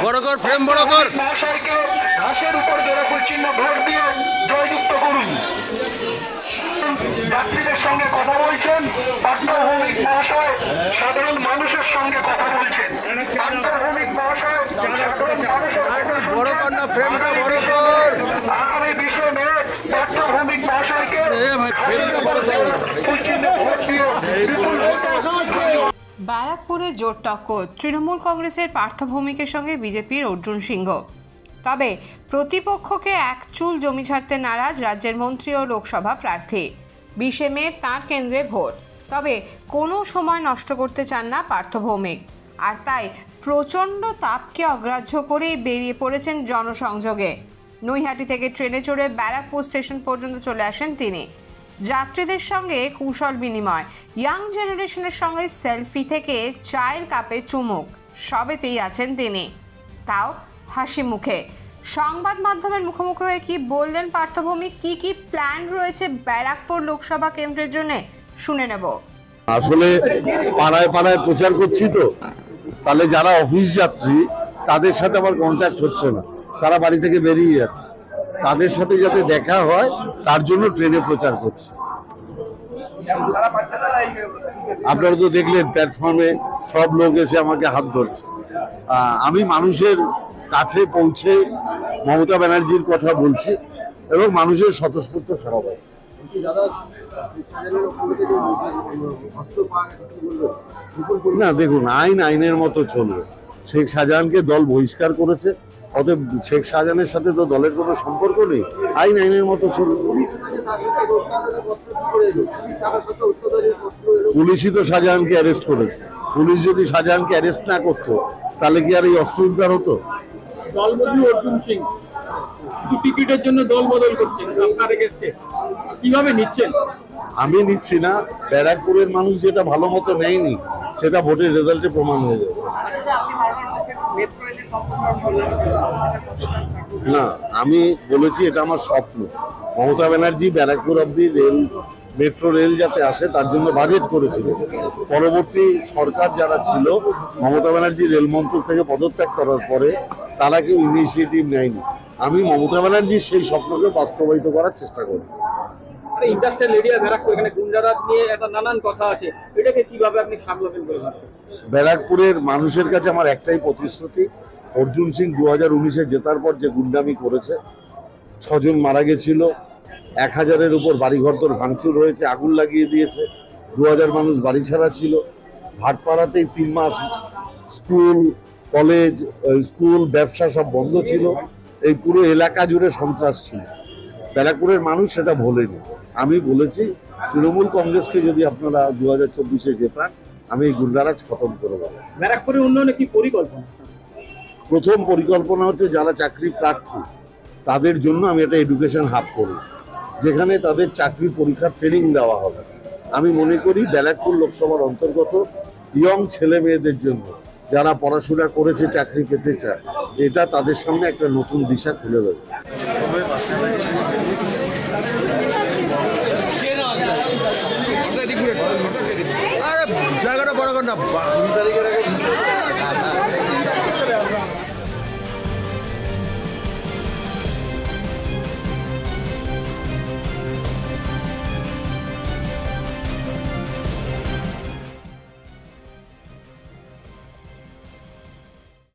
বড় কর ফ্রেম বড় কর মহাশয়কে ঘাসের উপর জোড়াফুল চিহ্ন ভোট দিয়ে জয়যুক্ত করুন। যাত্রীদের সঙ্গে কথা বলছেন পাটনা ভৌমিক মহাশয়, সাধারণ মানুষের সঙ্গে কথা বলছেন। পাটনা ভৌমিক মহাশয় বড় কর না ফ্রেমটা বড় কর। আগামী 20 মে পাটনা ভৌমিক মহাশয়কে ভোট দিয়ে বিপুল ব্যারাকপুরে জোর টক্কর তৃণমূল কংগ্রেসের পার্থ ভৌমিকের সঙ্গে বিজেপির অর্জুন সিংহ। তবে প্রতিপক্ষকে এক চুল জমি ছাড়তে নারাজ রাজ্যের মন্ত্রী ও লোকসভা প্রার্থী। 20 মে তাঁর কেন্দ্রে ভোট, তবে কোনো সময় নষ্ট করতে চান না পার্থ ভৌমিক, আর তাই প্রচণ্ড তাপকে অগ্রাহ্য করেই বেরিয়ে পড়েছেন জনসংযোগে। নৈহাটি থেকে ট্রেনে চড়ে ব্যারাকপুর স্টেশন পর্যন্ত চলে আসেন তিনি। যাত্রীদের সঙ্গে কুশল বিনিময়, ইয়াং জেনারেশনের সঙ্গে সেলফি থেকে চায়ের কাপে চুমুক, সবেতেই আছেন তিনি, তাও হাসি মুখে। সংবাদ মাধ্যমের মুখোমুখি হয়ে কি বললেন পার্থ ভৌমিক, কি প্ল্যান রয়েছে ব্যারাকপুর লোকসভা কেন্দ্রের জন্য, শুনে নেব। আসলে পাড়ায় পাড়ায় প্রচার করছি তো, তাহলে যারা অফিস যাত্রী তাদের সাথে আমার কন্ট্যাক্ট হচ্ছে না, তারা বাড়ি থেকে বেরিয়ে যাচ্ছে। তাদের সাথে যাতে দেখা হয় তার জন্য ট্রেনে প্রচার করছি। আপনারা তো দেখলেন প্ল্যাটফর্মে সব লোক এসে আমাকে হাত ধরছে। আমি মানুষের কাছে পৌঁছে মমতা ব্যানার্জির কথা বলছি এবং মানুষের স্বতঃস্ফূর্ত সাড়া পাচ্ছি। না দেখুন, আইনের মতো চলবে। শেখ শাহজাহানকে দল বহিষ্কার করেছে, অতএব শেখ শাহজাহানের সাথে তো দলের কোনো সম্পর্ক নেই, আইনের মতো চলবে। পুলিশই তো শাহজাহানকে অ্যারেস্ট করেছে। পুলিশ যদি শাহজাহানকে অ্যারেস্ট না করতো তাহলে কি আর এই অস্ত্র উদ্ধার হতো? দলবদল অর্জুন সিং টিকিটের জন্য দল বদল করছেন, আপনার এগেইনস্টে কিভাবে নিচ্ছেন? আমি নিচ্ছি না, ব্যারাকপুরের মানুষ যেটা ভালো মতো নেয়নি সেটা ভোটের রেজাল্টে প্রমাণ হয়ে যাবে। না, আমি বলেছি এটা আমার স্বপ্ন। মমতা ব্যানার্জি ব্যারাকপুর অব্দি মেট্রো রেল যাতে আসে তার জন্য বাজেট করেছিল। পরবর্তী সরকার যারা ছিল, মমতা ব্যানার্জি রেল মন্ত্রক থেকে পদত্যাগ করার পরে তারা কেউ ইনিশিয়েটিভ নেয়নি। আমি মমতা ব্যানার্জির সেই স্বপ্নকে বাস্তবায়িত করার চেষ্টা করি। ইন্ডাস্ট্রিয়াল এরিয়া ব্যারাকপুর, এখানে গুন্ডারাজ নিয়ে একটা নানান কথা আছে, এটাকে কিভাবে আপনি সামলাবেন বলে ভাবছেন? ব্যারাকপুরের মানুষের কাছে আমার একটাই প্রতিশ্রুতি, অর্জুন সিং 2019-এ জেতার পর যে গুন্ডামি করেছে, 6 জন মারা গেছিল, 1000-এর উপর বাড়িঘর ভাঙচুর হয়েছে, আগুন লাগিয়ে দিয়েছে, 2000 মানুষ বাড়ি ছাড়া ছিল। ভাটপাড়াতেই 3 মাস স্কুল, কলেজ, স্কুল, ব্যবসা সব বন্ধ ছিল। এই পুরো এলাকা জুড়ে সন্ত্রাস ছিল। ব্যারাকপুরের মানুষ সেটা ভোলেনি। আমি বলেছি তৃণমূল কংগ্রেসকে যদি আপনারা 2024-এ জেতান, আমি এই গুন্ডারাজ খতম করে দেবো। ব্যারাকপুরের উন্নয়নে কি পরিকল্পনা? প্রথম পরিকল্পনা হচ্ছে যারা চাকরি প্রার্থী তাদের জন্য আমি একটা এডুকেশন হাব করব, যেখানে তাদের চাকরি পরীক্ষার ট্রেনিং দেওয়া হবে। আমি মনে করি ব্যারাকপুর লোকসভার অন্তর্গত ইয়ং ছেলে মেয়েদের জন্য, যারা পড়াশোনা করেছে চাকরি পেতে চায়, এটা তাদের সামনে একটা নতুন দিশা খুলে দেবে। জায়গাটা বড় কর না।